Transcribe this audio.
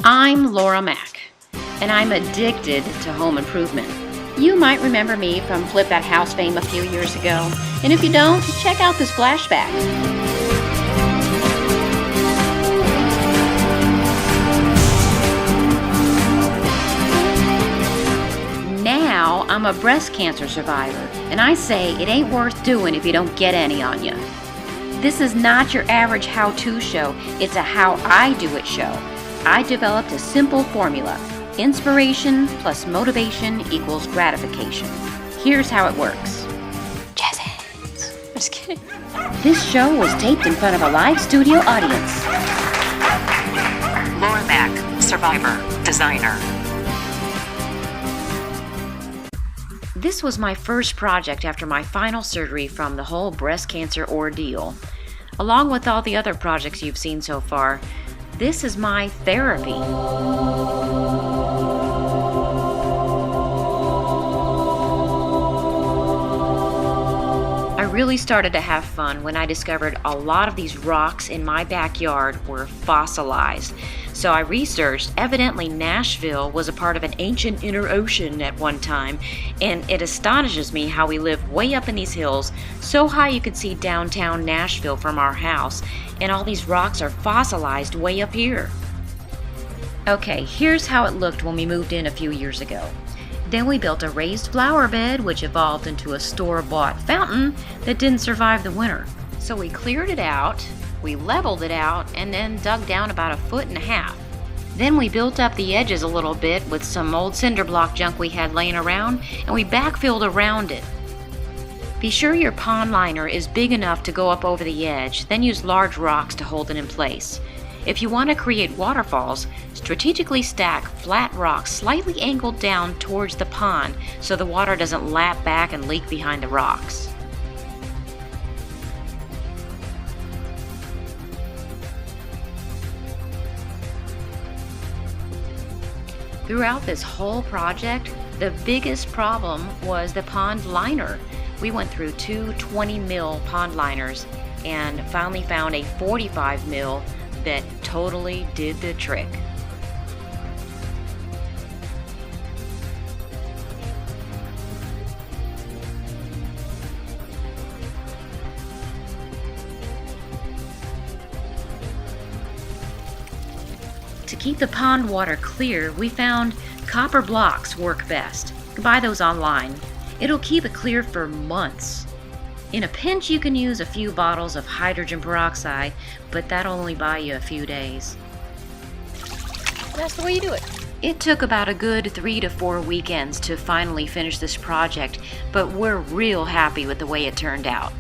I'm Laura Mack, and I'm addicted to home improvement. You might remember me from Flip That House fame a few years ago, and if you don't, check out this flashback. Now I'm a breast cancer survivor, and I say it ain't worth doing if you don't get any on you. This is not your average how-to show, it's a how I do it show. I developed a simple formula. Inspiration plus motivation equals gratification. Here's how it works. Jazz. I'm just kidding. This show was taped in front of a live studio audience. Laura Mack, survivor, designer. This was my first project after my final surgery from the whole breast cancer ordeal. Along with all the other projects you've seen so far, this is my therapy. I really started to have fun when I discovered a lot of these rocks in my backyard were fossilized. So I researched, evidently Nashville was a part of an ancient inner ocean at one time, and it astonishes me how we live way up in these hills, so high you could see downtown Nashville from our house, and all these rocks are fossilized way up here. Okay, here's how it looked when we moved in a few years ago. Then we built a raised flower bed, which evolved into a store-bought fountain that didn't survive the winter. So we cleared it out, we leveled it out, and then dug down about 1.5 feet. Then we built up the edges a little bit with some old cinder block junk we had laying around, and we backfilled around it. Be sure your pond liner is big enough to go up over the edge, then use large rocks to hold it in place. If you want to create waterfalls, strategically stack flat rocks slightly angled down towards the pond so the water doesn't lap back and leak behind the rocks. Throughout this whole project, the biggest problem was the pond liner. We went through two 20 mil pond liners and finally found a 45 mil that totally did the trick. To keep the pond water clear, we found copper blocks work best. You can buy those online. It'll keep it clear for months. In a pinch, you can use a few bottles of hydrogen peroxide, but that'll only buy you a few days. That's the way you do it. It took about a good 3 to 4 weekends to finally finish this project, but we're real happy with the way it turned out.